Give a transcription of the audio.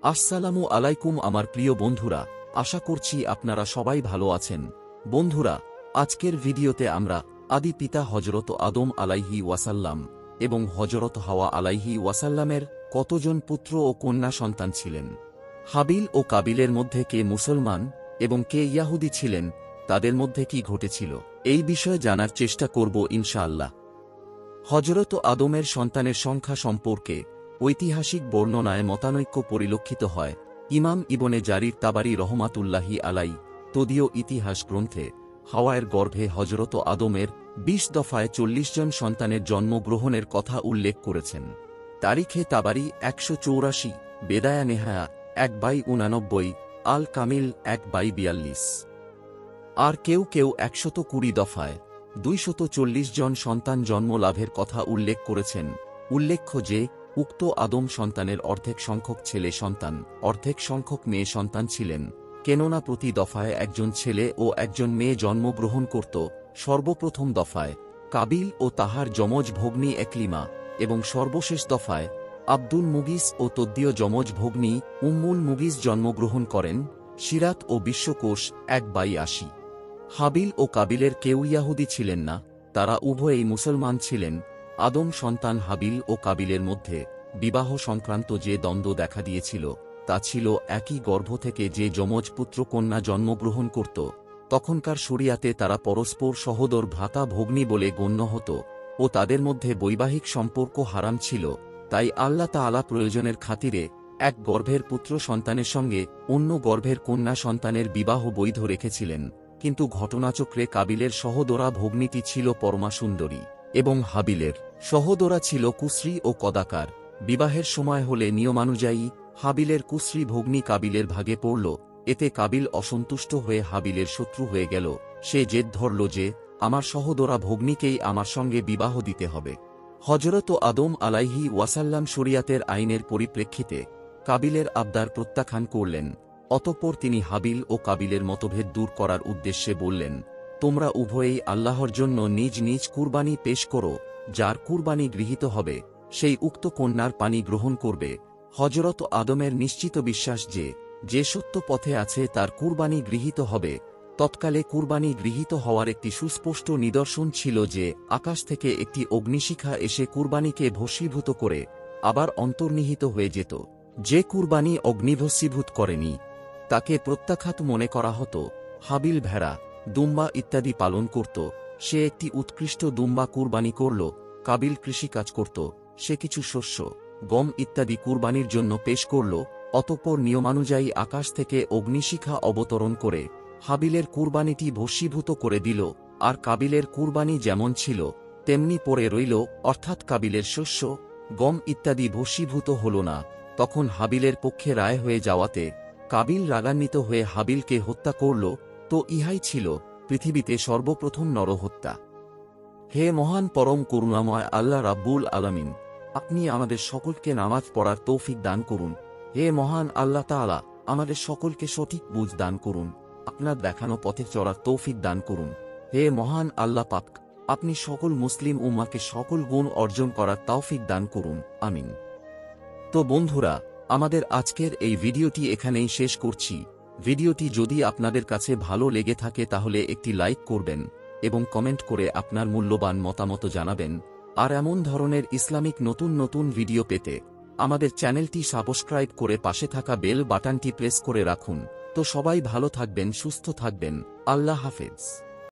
আসসালামু আলাইকুম আমার প্রিয় বন্ধুরা, আশা করছি আপনারা সবাই ভালো আছেন। বন্ধুরা, আজকের ভিডিওতে আমরা আদি পিতা হজরত আদম আলাইহি ওয়াসাল্লাম এবং হজরত হাওয়া আলাইহি ওয়াসাল্লামের কতজন পুত্র ও কন্যা সন্তান ছিলেন, হাবিল ও কাবিলের মধ্যে কে মুসলমান এবং কে ইয়াহুদি ছিলেন, তাদের মধ্যে কি ঘটেছিল, এই বিষয়ে জানার চেষ্টা করব ইনশাআল্লাহ। হজরত আদমের সন্তানের সংখ্যা সম্পর্কে ঐতিহাসিক বর্ণনায় মতানৈক্য পরিলক্ষিত হয়। ইমাম ইবনে জারির তাবারি রহমাতুল্লাহি আলাই তদীয় ইতিহাস গ্রন্থে হাওয়ায়ের গর্ভে হজরত আদমের ২০ দফায় ৪০ জন সন্তানের জন্মগ্রহণের কথা উল্লেখ করেছেন। তারিখে তাবারি ১৮৪, বেদায়া নেহায়া ১/৮৯, আল কামিল ১/৪২। আর কেউ কেউ ১২০ দফায় ২৪০ জন সন্তান জন্ম লাভের কথা উল্লেখ করেছেন। উল্লেখ্য যে উক্ত আদম সন্তানের অর্ধেক সংখ্যক ছেলে সন্তান, অর্ধেক সংখ্যক মেয়ে সন্তান ছিলেন, কেননা প্রতি দফায় একজন ছেলে ও একজন মেয়ে জন্মগ্রহণ করত। সর্বপ্রথম দফায় কাবিল ও তাহার যমজ ভগ্নী একলিমা, এবং সর্বশেষ দফায় আব্দুল মুগিস ও তদ্দীয় যমজ ভগ্নী উম্মুল মুগিস জন্মগ্রহণ করেন। সিরাত ও বিশ্বকোষ ১/৮০। হাবিল ও কাবিলের কেউ ইয়াহুদি ছিলেন না, তারা উভয়েই মুসলমান ছিলেন। আদম সন্তান হাবিল ও কাবিলের মধ্যে বিবাহ সংক্রান্ত যে দ্বন্দ্ব দেখা দিয়েছিল, তা ছিল একই গর্ভ থেকে যে যমজ পুত্র কন্যা জন্মগ্রহণ করত, তখনকার শরিয়াতে তারা পরস্পর সহোদর ভ্রাতা ভগ্নী বলে গণ্য হতো ও তাদের মধ্যে বৈবাহিক সম্পর্ক হারাম ছিল। তাই আল্লাহ তাআলা প্রয়োজনের খাতিরে এক গর্ভের পুত্র সন্তানের সঙ্গে অন্য গর্ভের কন্যা সন্তানের বিবাহ বৈধ রেখেছিলেন। কিন্তু ঘটনাচক্রে কাবিলের সহোদরা ভগ্নীটি ছিল পরমা সুন্দরী এবং হাবিলের সহোদরা ছিল কুশ্রী ও কদাকার। বিবাহের সময় হলে নিয়মানুযায়ী হাবিলের কুশ্রী ভগ্নী কাবিলের ভাগে পড়ল। এতে কাবিল অসন্তুষ্ট হয়ে হাবিলের শত্রু হয়ে গেল। সে জেদ ধরল যে আমার সহোদরা ভগ্নীকেই আমার সঙ্গে বিবাহ দিতে হবে। হজরত আদম আলাইহি ওয়াসাল্লাম শরিয়াতের আইনের পরিপ্রেক্ষিতে কাবিলের আবদার প্রত্যাখ্যান করলেন। অতঃপর তিনি হাবিল ও কাবিলের মতভেদ দূর করার উদ্দেশ্যে বললেন, তোমরা উভয়েই আল্লাহর জন্য নিজ নিজ কুরবানি পেশ করো। যার কুরবানি গৃহীত হবে সেই উক্ত কন্যার পানি গ্রহণ করবে। হজরত আদমের নিশ্চিত বিশ্বাস যে যে সত্য পথে আছে তার কুরবানি গৃহীত হবে। তৎকালে কুরবানি গৃহীত হওয়ার একটি সুস্পষ্ট নিদর্শন ছিল যে আকাশ থেকে একটি অগ্নিশিখা এসে কুরবানিকে ভস্মীভূত করে আবার অন্তর্নিহিত হয়ে যেত। যে কুরবানি অগ্নিভস্মীভূত করেনি তাকে প্রত্যাখ্যাত মনে করা হতো। হাবিল ভেড়া, দুম্বা ইত্যাদি পালন করত, সে একটি উৎকৃষ্ট দুম্বা কুরবানি করল। কাবিল কৃষিকাজ করত, সে কিছু শস্য, গম ইত্যাদি কুরবানির জন্য পেশ করল। অতঃপর নিয়মানুযায়ী আকাশ থেকে অগ্নিশিখা অবতরণ করে হাবিলের কুরবানিটি ভস্মীভূত করে দিল। আর কাবিলের কুরবানি যেমন ছিল তেমনি পড়ে রইল, অর্থাৎ কাবিলের শস্য, গম ইত্যাদি ভস্মীভূত হল না। তখন হাবিলের পক্ষে রায় হয়ে যাওয়াতে কাবিল রাগান্বিত হয়ে হাবিলকে হত্যা করল। তো ইহাই ছিল পৃথিবীতে সর্বপ্রথম নরহত্যা। হে মহান পরম করুণাময় আল্লাহ রাব্বুল আলামিন, আপনি আমাদের সকলকে নামাজ পড়ার তৌফিক দান করুন। হে মহান আল্লাহ তাআলা, আমাদের সকলকে সঠিক বুঝ দান করুন, আপনার দেখানো পথে চলার তৌফিক দান করুন। হে মহান আল্লাহ পাক, আপনি সকল মুসলিম উম্মাহকে সকল গুণ অর্জন করার তৌফিক দান করুন, আমিন। তো বন্ধুরা, আমাদের আজকের এই ভিডিওটি এখানেই শেষ করছি। ভিডিওটি যদি আপনাদের কাছে ভালো লেগে থাকে তাহলে একটি লাইক করবেন এবং কমেন্ট করে আপনার মূল্যবান মতামত জানাবেন। আর এমন ধরনের ইসলামিক নতুন নতুন ভিডিও পেতে আমাদের চ্যানেলটি সাবস্ক্রাইব করে পাশে থাকা বেল বাটনটি প্রেস করে রাখুন। তো সবাই ভালো থাকবেন, সুস্থ থাকবেন। আল্লাহ হাফেজ।